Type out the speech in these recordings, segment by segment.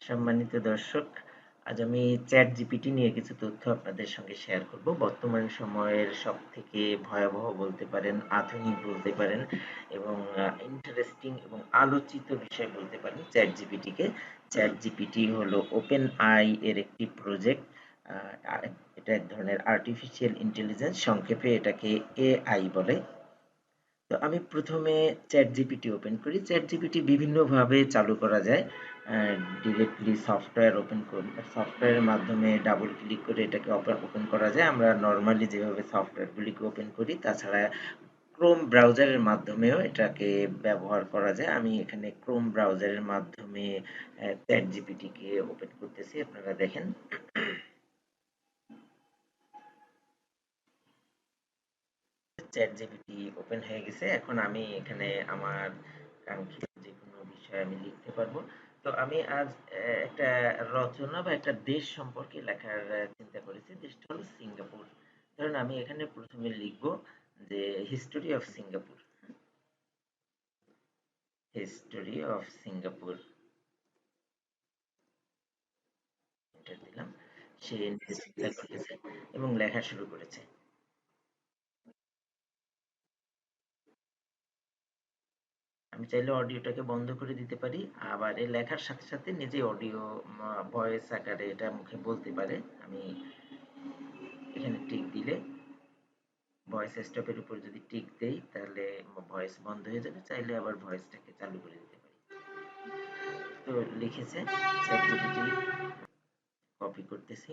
সম্মানিত দর্শক, আজ আমি চ্যাট জিপিটি নিয়ে কিছু তথ্য আপনাদের সঙ্গে শেয়ার করব। বর্তমান সময়ের সব থেকে ভয়াবহ বলতে পারেন, আধুনিক বলতে পারেন এবং ইন্টারেস্টিং এবং আলোচিত বিষয় বলতে পারেন চ্যাট জিপিটিকে। চ্যাট জিপিটি হলো ওপেন আই এর একটি প্রজেক্ট। এটা এক ধরনের আর্টিফিশিয়াল ইন্টেলিজেন্স, সংক্ষেপে এটাকে এআই বলে। তো আমি প্রথমে চ্যাট জিপিটি ওপেন করি। চ্যাট জিপিটি বিভিন্নভাবে চালু করা যায়। ডিরেক্টলি সফটওয়্যারের মাধ্যমে ডাবল ক্লিক করে এটাকে ওপেন করা যায়, আমরা নর্মালি যেভাবে সফটওয়্যারগুলিকে ওপেন করি। তাছাড়া ক্রোম ব্রাউজারের মাধ্যমেও এটাকে ব্যবহার করা যায়। আমি এখানে ক্রোম ব্রাউজারের মাধ্যমে চ্যাট জিপিটিকে ওপেন করতেছি, আপনারা দেখেন। চ্যাট জিপিটি ওপেন হয়ে গেছে। এখন আমি এখানে আমার কাঙ্ক্ষিত যে কোনো বিষয় আমি লিখতে পারবো। তো আমি আজ একটা রচনা বা একটা দেশ সম্পর্কে লেখার চিন্তা করেছি। দেশটা হলো সিঙ্গাপুর। ধরুন আমি এখানে প্রথমে লিখবো যে history of Singapore. History of Singapore enter দিলাম। সে নিজে চিন্তা করেছে এবং লেখা শুরু করেছে। আমি চাইলে অডিওটাকে বন্ধ করে দিতে পারি, আবার এই লেখার সাথে সাথে নিজে অডিও ভয়েস আকারে এটা মুখে বলতে পারে। আমি এখানে টিক দিলে, ভয়েস স্টপের উপর যদি টিক দেই তাহলে ভয়েস বন্ধ হয়ে যাবে, চাইলে আবার ভয়েসটাকে চালু করে দিতে পারি। তো লিখেছে, চ্যাটজিপিটি কপি করতেছি।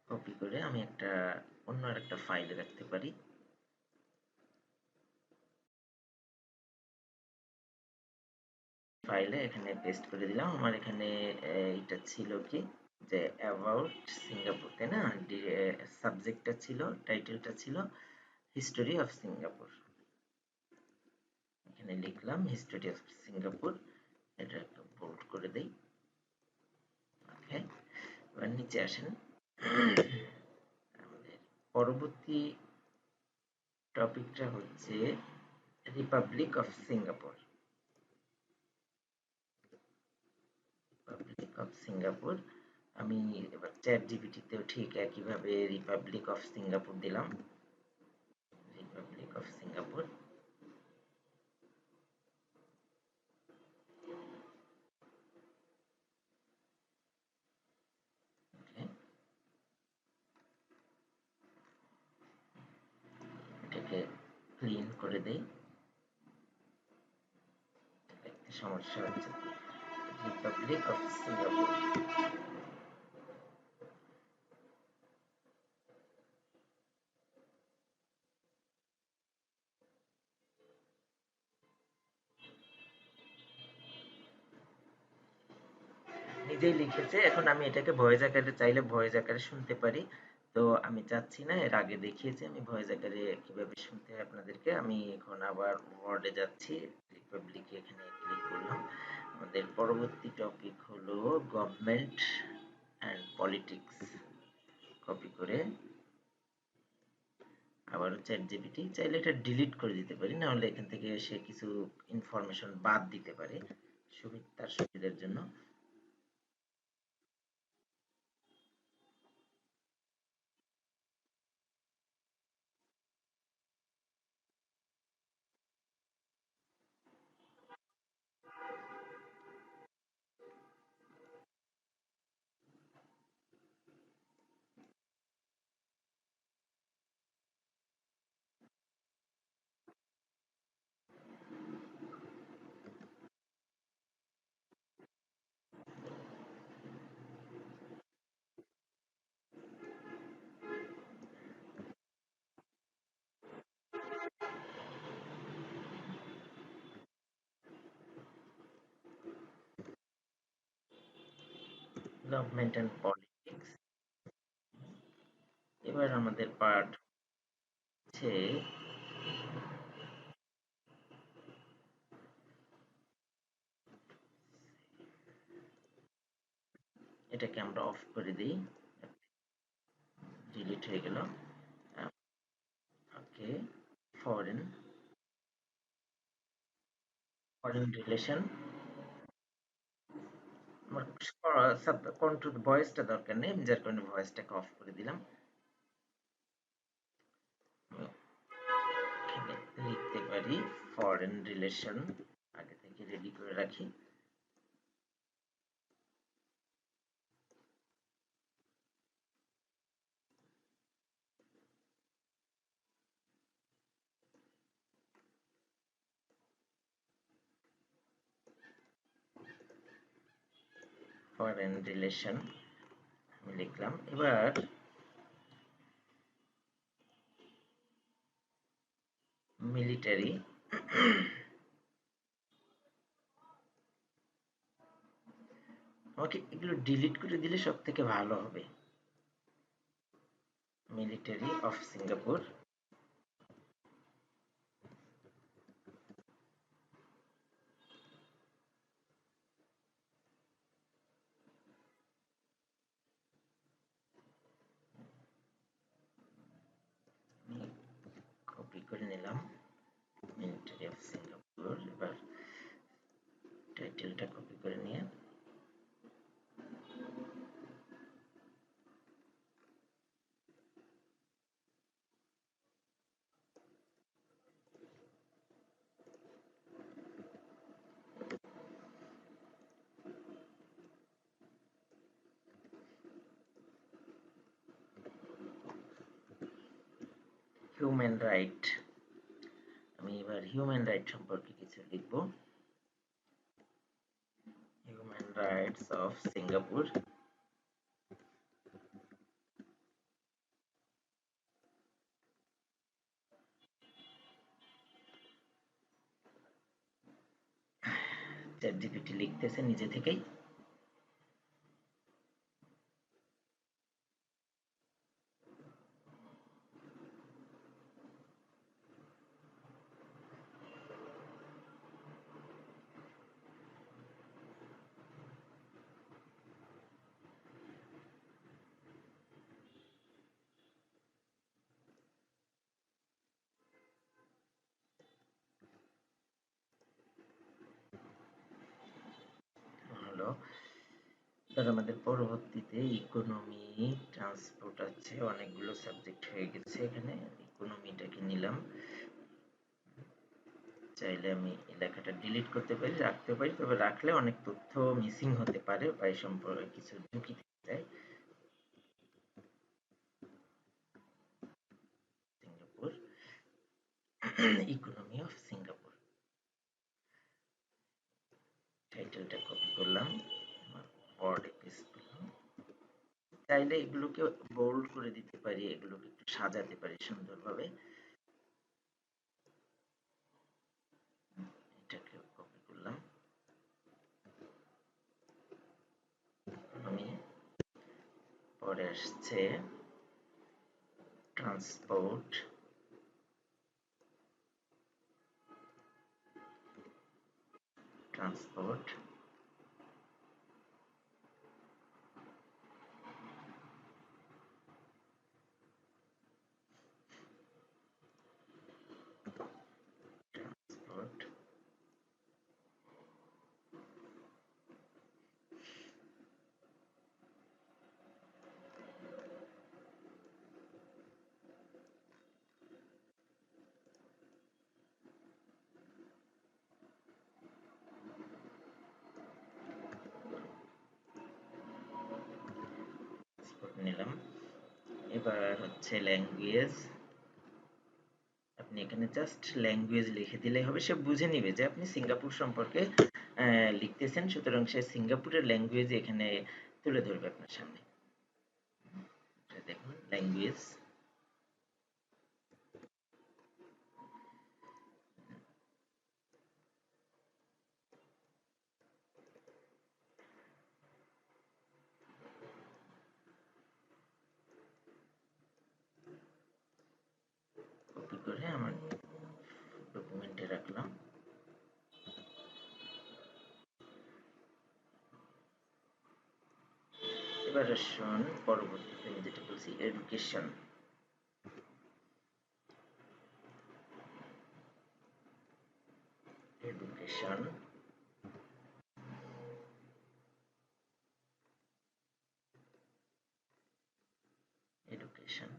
কপি করে আমি অন্য আরেকটা ফাইলে রাখতে পারি। ফাইলে এখানে পেস্ট করে দিলাম। আমার এখানে এটা ছিল কি, যে অ্যাবাউট সিঙ্গাপুর, তাই না? সাবজেক্টটা ছিল, টাইটেলটা ছিল হিস্টোরি অফ সিঙ্গাপুর। এখানে লিখলাম হিস্টোরি অফ সিঙ্গাপুর। এটা একটু বোল্ড করে দেই। ওকে, এবার নিচে আসেন। আমাদের পরবর্তী টপিকটা হচ্ছে republic of Singapore. Republic of Singapore. আমি এবার চ্যাট জিপিটিতেও ঠিক একইভাবে রিপাবলিক অফ সিঙ্গাপুর দিলাম। Republic of Singapore. ওকে, এটাকে ক্লিন করে দেই। একটা সমস্যা হচ্ছে, রিপাবলিক অফ সিঙ্গাপুর। নিজেই লিখেছে। এখন আমি এটাকে ভয়েস আকারে চাইলে ভয়েস আকারে শুনতে পারি। তো আমি চাচ্ছি না, এর আগে দেখিয়েছি আমি ভয়েস আকারে কিভাবে শুনতে হয় আপনাদেরকে। আমি এখন আবার ওয়ার্ডে যাচ্ছি, রিপাবলিকে এখানে ক্লিক করলাম। আমাদের পরবর্তী টপিক হলো গভর্নমেন্ট অ্যান্ড পলিটিক্স। কপি করে আবারও চ্যাট জিপিটি, চাইলে এটা ডিলিট করে দিতে পারি, না হলে এখান থেকে সে কিছু ইনফরমেশন বাদ দিতে পারে তার সুবিধার জন্য। Government and politics. এবার আমাদের পার্ট হচ্ছে, এটাকে আমরা অফ করে দিই, ডিলিট হয়ে গেল। ওকে, ফরেন ফরেন রিলেশন। আমার কন্ট্রোল ভয়েসটা দরকার নেই, যার কারণে ভয়েসটাকে অফ করে দিলাম। এখানে লিখতে পারি ফরেন রিলেশন, আগে থেকে রেডি করে রাখি। ফরেন রিলেশন আমি লিখলাম। এবার মিলিটারি, আমাকে এগুলো ডিলিট করে দিলে সব থেকে ভালো হবে। মিলিটারি অফ সিঙ্গাপুর, কপি করে নিলাম মিলিটারি অফ সিঙ্গাপুর। এবার টাইটেলটা কপি করে নিয়ে হিউম্যান রাইট, আমি এবার হিউম্যান রাইট সম্পর্কে কিছু লিখব। Human rights of Singapore. ChatGPT লিখতেছে নিজে থেকেই। হলো, এবার আমাদের পরবর্তীতে ইকোনমি, ট্রান্সপোর্ট আছে, অনেকগুলো সাবজেক্ট হয়ে গেছে। এখানে ইকোনমিটাকে নিলাম। চাইলে আমি এই লেখাটা ডিলিট করতে পারি, রাখতে পারি, তবে রাখলে অনেক তথ্য মিসিং হতে পারে বা এই সম্পর্কে কিছু ঝুঁকি থেকে যায়। সিঙ্গাপুর, ইকোনমি অফ সিঙ্গাপুর, টাইটেলটা কপি করলাম, ওয়ার্ডে পেস্ট করলাম। চাইলে এগুলোকে বোল্ড করে দিতে পারি, এগুলোকে একটু সাজাতে পারি সুন্দরভাবে। এটাকে কপি করলাম। আমি পরে আসছে ট্রান্সপোর্ট, ট্রান্সপোর্ট, ট্রান্সপোর্ট, নিলাম। এবার হচ্ছে ল্যাঙ্গুয়েজ, আপনি এখানে জাস্ট ল্যাঙ্গুয়েজ লিখে দিলেই হবে, সে বুঝে নিবে যে আপনি সিঙ্গাপুর সম্পর্কে লিখতেছেন, সুতরাং সে সিঙ্গাপুরের ল্যাঙ্গুয়েজ এখানে তুলে ধরবে আপনার সামনে। দেখুন ল্যাঙ্গুয়েজ, কপি করে আমার ডকুমেন্টে রাখলাম। এবার আসুন পরবর্তীতে আমি যেটা বলছি education. Education, education,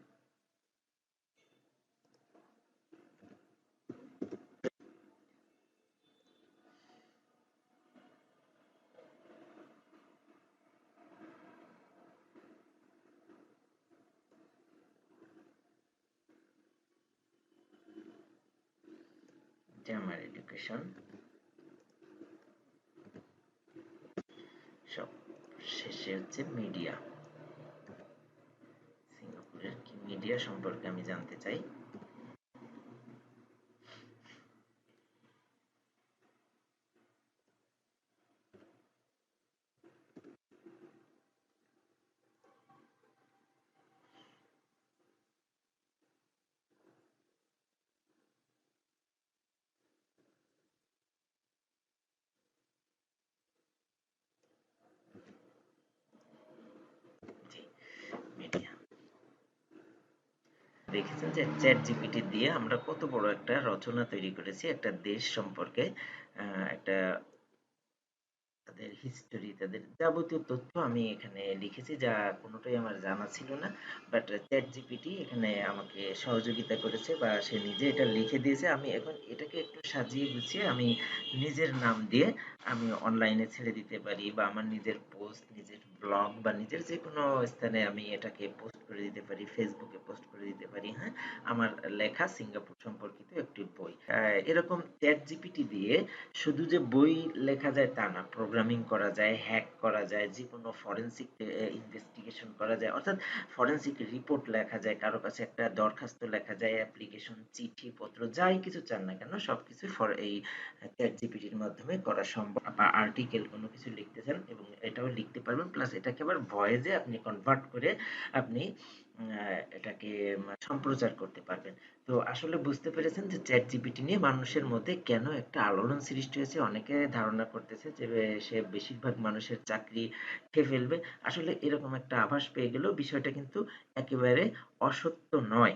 grammar education, সব শেষে হচ্ছে মিডিয়া। সিঙ্গাপুরের কি মিডিয়া সম্পর্কে আমি জানতে চাই। জি, মিডিয়া। দেখেছেন যে চ্যাট জিপিটি দিয়ে আমরা কত বড় একটা রচনা তৈরি করেছি একটা দেশ সম্পর্কে, একটা তাদের হিস্টোরি, তাদের যাবতীয় তথ্য আমি এখানে লিখেছি, যা কোনোটাই আমার জানা ছিল না। বাট চ্যাট জিপিটি এখানে আমাকে সহযোগিতা করেছে বা সে নিজে এটা লিখে দিয়েছে। আমি এখন এটাকে একটু সাজিয়ে গুছিয়ে আমি নিজের নাম দিয়ে আমি অনলাইনে ছেড়ে দিতে পারি, বা আমার নিজের পোস্ট, নিজের ব্লগ বা নিজের যে কোনো স্থানে আমি এটাকে পোস্ট করে দিতে পারি, ফেসবুকে পোস্ট করে দিতে পারি। হ্যাঁ, আমার লেখা সিঙ্গাপুর সম্পর্কিত একটি বই। এরকম চ্যাট জিপিটি দিয়ে শুধু যে বই লেখা যায় তা না, প্রোগ্রামিং করা যায়, হ্যাক করা যায়, যেকোনো ফরেনসিক ইনভেস্টিগেশন করা যায়, অর্থাৎ ফরেনসিক রিপোর্ট লেখা যায়, কারো কাছে একটা দরখাস্ত লেখা যায়, অ্যাপ্লিকেশন, চিঠি পত্র, যাই কিছু চান না কেন সবকিছু এই চ্যাট জিপিটির মাধ্যমে করা সম্ভব। বা আর্টিকেল কোনো কিছু লিখতে চান এবং এটাও লিখতে পারবেন, প্লাস এটাকে আবার ভয়েসে আপনি কনভার্ট করে আপনি এটাকে সম্প্রচার করতে পারবেন। তো আসলে বুঝতে পেরেছেন যে চ্যাট জিপিটি নিয়ে মানুষের মধ্যে কেন একটা আলোড়ন সৃষ্টি হয়েছে। অনেকে ধারণা করতেছে যে সে বেশিরভাগ মানুষের চাকরি খেয়ে ফেলবে। আসলে এরকম একটা আভাস পেয়ে গেলেও বিষয়টা কিন্তু একেবারে অসত্য নয়।